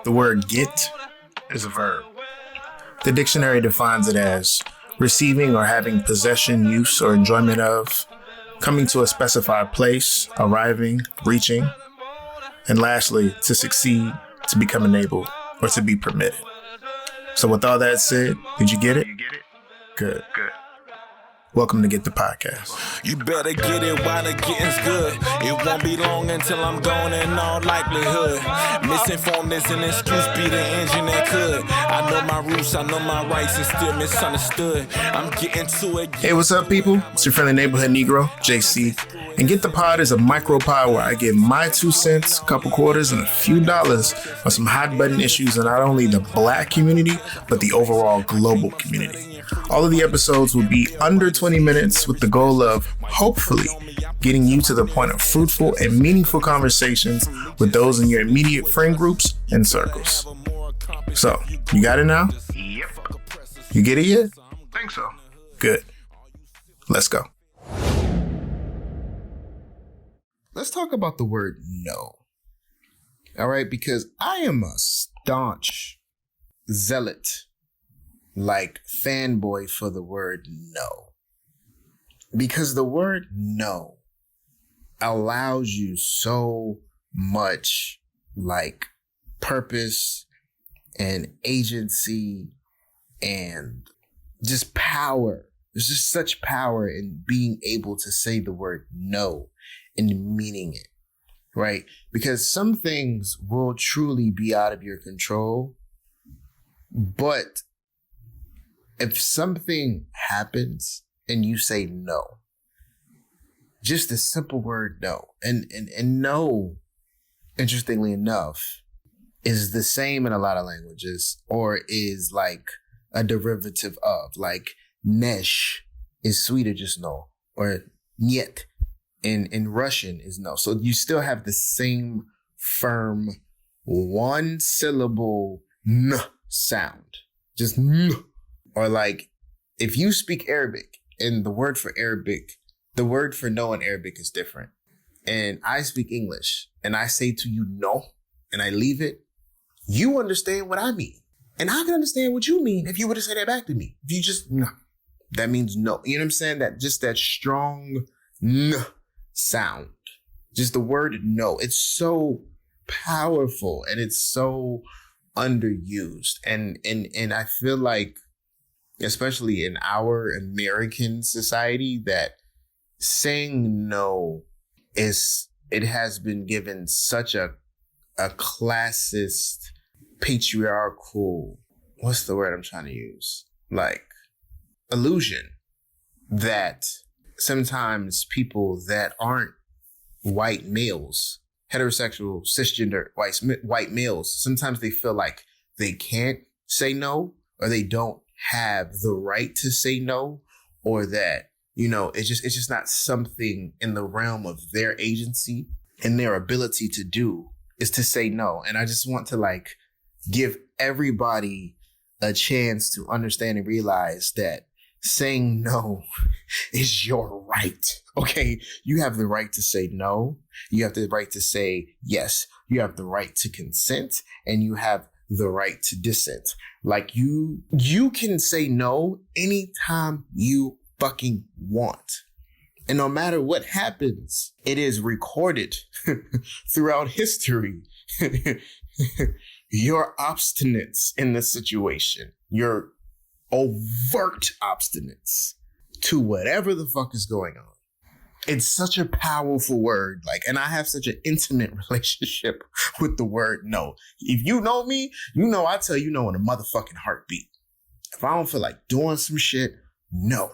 The word get is a verb. The dictionary defines it as receiving or having possession, use, or enjoyment of, coming to a specified place, arriving, reaching, and lastly, to succeed, to become enabled, or to be permitted. So with all that said, did you get it? Good. Welcome to Get the Podcast. You better get it while the getting's good. It won't be long until I'm gone in all likelihood. Misinformed is an excuse, be the engine that could. I know my roots, I know my rights, and still misunderstood. I'm getting to it. Hey, what's up, people? It's your friendly neighborhood Negro, JC. And Get the Pod is a micro pod where I give my 2 cents, a couple quarters, and a few dollars on some hot button issues in not only the Black community, but the overall global community. All of the episodes will be under 20 minutes with the goal of, hopefully, getting you to the point of fruitful and meaningful conversations with those in your immediate friend groups and circles. So, you got it now? Yep. You get it yet? Think so. Good. Let's go. Let's talk about the word no. All right, because I am a staunch zealot, like fanboy for the word no. Because the word no allows you so much like purpose and agency and just power. There's just such power in being able to say the word no and meaning it, right? Because some things will truly be out of your control, but if something happens and you say no, just a simple word no, and no, interestingly enough, is the same in a lot of languages, or is like a derivative of, like nesh is Swedish just no, or niet in Russian is no. So you still have the same firm one syllable n sound, just n. Or like if you speak Arabic and the word for Arabic, the word for no in Arabic is different. And I speak English and I say to you no and I leave it, you understand what I mean. And I can understand what you mean if you were to say that back to me. If you just no, that means no. You know what I'm saying? That just that strong n sound. Just the word no. It's so powerful and it's so underused. And I feel like, especially in our American society, that saying no it has been given such a classist, patriarchal, what's the word I'm trying to use? Like illusion that sometimes people that aren't white males, heterosexual, cisgender white males, sometimes they feel like they can't say no, or they don't have the right to say no, or that, you know, it's just not something in the realm of their agency and their ability to do is to say no. And I just want to like give everybody a chance to understand and realize that saying no is your right. Okay. You have the right to say no. You have the right to say yes. You have the right to consent, and you have the right to dissent. Like you can say no anytime you fucking want. And no matter what happens, it is recorded throughout history. Your obstinance in the situation, your overt obstinance to whatever the fuck is going on. It's such a powerful word. Like, and I have such an intimate relationship with the word no. If you know me, you know I tell you no in a motherfucking heartbeat. If I don't feel like doing some shit, no.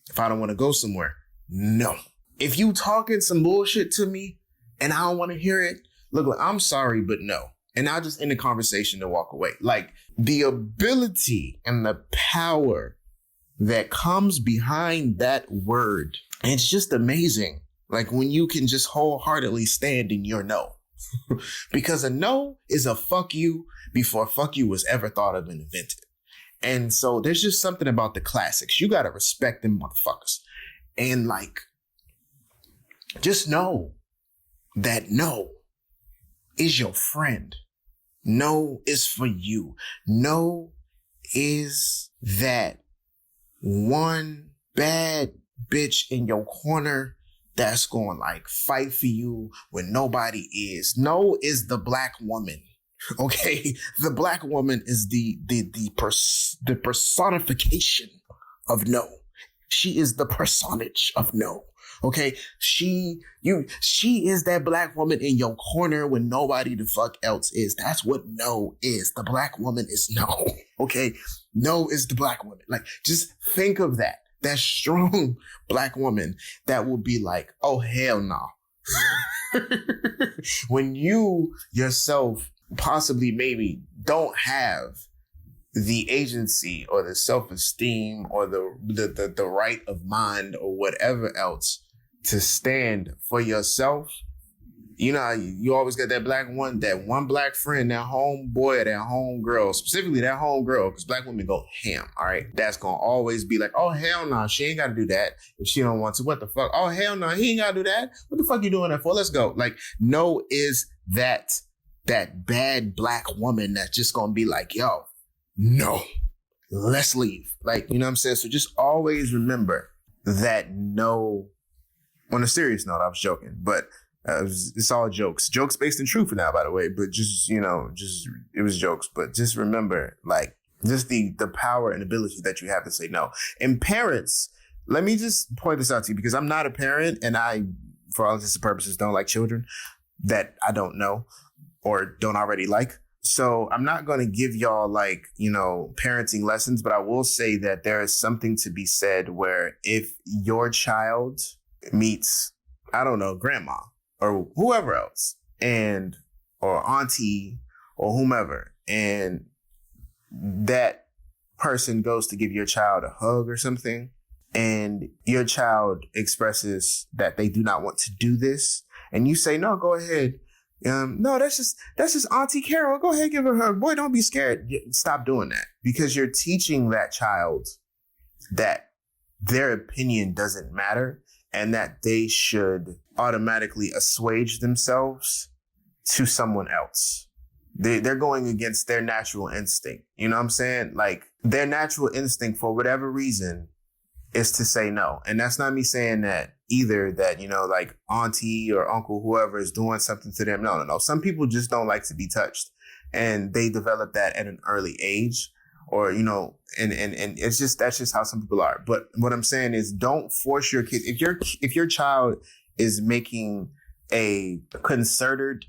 If I don't want to go somewhere, no. If you talking some bullshit to me and I don't want to hear it, look, I'm sorry, but no. And I'll just end the conversation and walk away. Like the ability and the power that comes behind that word, it's just amazing. Like when you can just wholeheartedly stand in your no. Because a no is a fuck you before fuck you was ever thought of and invented. And so there's just something about the classics. You got to respect them motherfuckers. And like, just know that no is your friend. No is for you. No is that one bad bitch in your corner that's going like fight for you when nobody is. No is the black woman. Okay, the black woman is the personification of no. She is the personage of no. Okay, she is that black woman in your corner when nobody the fuck else is. That's what no is. The black woman is no. Okay, no is the black woman. Like, just think of that. That strong black woman that will be like, oh hell no. When you yourself possibly maybe don't have the agency or the self-esteem or the right of mind or whatever else to stand for yourself, you know, you always got that one black friend, that homeboy or that homegirl, specifically that homegirl, because black women go ham, all right? That's going to always be like, oh, hell no, she ain't got to do that if she don't want to. What the fuck? Oh, hell no, he ain't got to do that. What the fuck you doing that for? Let's go. Like, no is that bad black woman that's just going to be like, yo, no, let's leave. Like, you know what I'm saying? So just always remember that no. On a serious note, I was joking, but it's all jokes. Jokes based in truth now, by the way, but just, you know, it was jokes. But just remember, like, just the power and ability that you have to say no. And parents, let me just point this out to you, because I'm not a parent and I, for all intents and purposes, don't like children that I don't know or don't already like. So I'm not going to give y'all like, you know, parenting lessons, but I will say that there is something to be said where if your child meets, I don't know, grandma or whoever else or auntie or whomever, and that person goes to give your child a hug or something, and your child expresses that they do not want to do this, and you say, no, go ahead. No, that's just Auntie Carol. Go ahead, give her a hug. Boy, don't be scared. Stop doing that, because you're teaching that child that their opinion doesn't matter and that they should automatically assuage themselves to someone else. They're going against their natural instinct. You know what I'm saying? Like, their natural instinct, for whatever reason, is to say no. And that's not me saying that either, that, you know, like auntie or uncle, whoever is doing something to them. No. Some people just don't like to be touched, and they develop that at an early age, or, you know, and it's just, that's just how some people are. But what I'm saying is, don't force your kids. If your child is making a concerted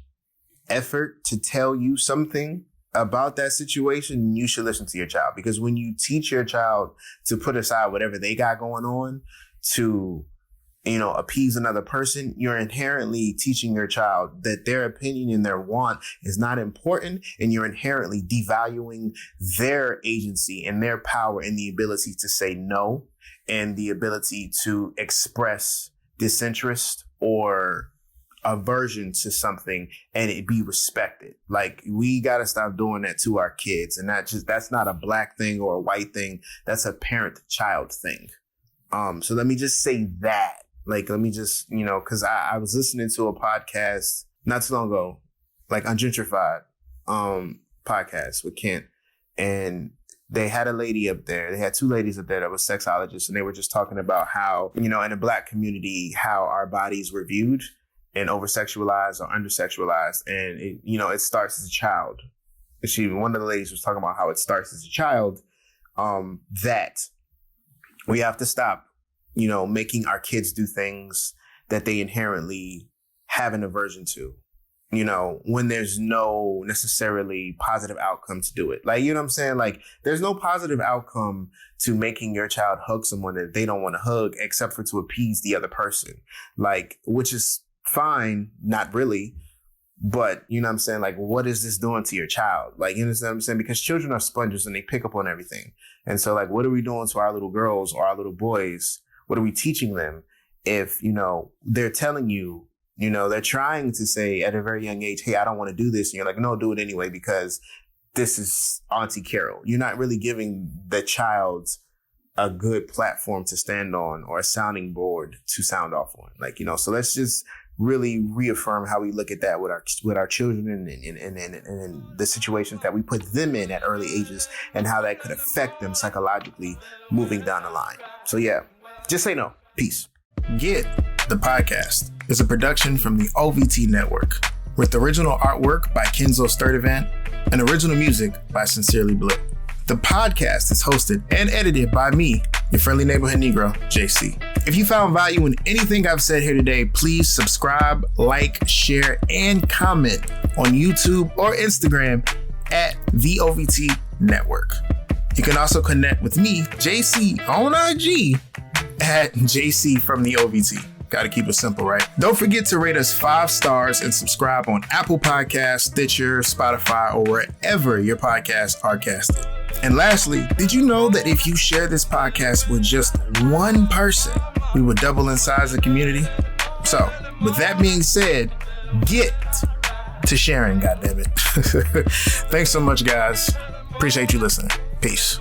effort to tell you something about that situation, you should listen to your child. Because when you teach your child to put aside whatever they got going on to, you know, appease another person, you're inherently teaching your child that their opinion and their want is not important, and you're inherently devaluing their agency and their power and the ability to say no, and the ability to express disinterest or aversion to something and it be respected. Like, we got to stop doing that to our kids. And that's not a black thing or a white thing. That's a parent-child thing. So let me just say that. Like, let me just, you know, because I was listening to a podcast not too long ago, like Ungentrified podcast with Kent, and they had a lady up there. They had two ladies up there that were sexologists, and they were just talking about how, you know, in the black community, how our bodies were viewed and over-sexualized or under-sexualized. And, it, you know, it starts as a child. One of the ladies was talking about how it starts as a child, that we have to stop, you know, making our kids do things that they inherently have an aversion to, you know, when there's no necessarily positive outcome to do it. Like, you know what I'm saying? Like, there's no positive outcome to making your child hug someone that they don't want to hug, except for to appease the other person. Like, which is fine, not really. But, you know what I'm saying? Like, what is this doing to your child? Like, you understand what I'm saying? Because children are sponges and they pick up on everything. And so, like, what are we doing to our little girls or our little boys? What are we teaching them if, you know, they're telling you, you know, they're trying to say at a very young age, hey, I don't want to do this. And you're like, no, do it anyway, because this is Auntie Carol. You're not really giving the child a good platform to stand on or a sounding board to sound off on. Like, you know, so let's just really reaffirm how we look at that with our children and the situations that we put them in at early ages and how that could affect them psychologically moving down the line. So yeah, just say no. Peace. Get the Podcast is a production from the OVT Network with original artwork by Kenzo Sturdivant and original music by Sincerely Blip. The podcast is hosted and edited by me, your friendly neighborhood Negro, JC. If you found value in anything I've said here today, please subscribe, like, share, and comment on YouTube or Instagram at the OVT Network. You can also connect with me, JC, on IG at JC from the OVT. Got to keep it simple, right? Don't forget to rate us 5 stars and subscribe on Apple Podcasts, Stitcher, Spotify, or wherever your podcasts are casted. And lastly, did you know that if you share this podcast with just one person, we would double in size the community? So, with that being said, get to sharing, goddammit. Thanks so much, guys. Appreciate you listening. Peace.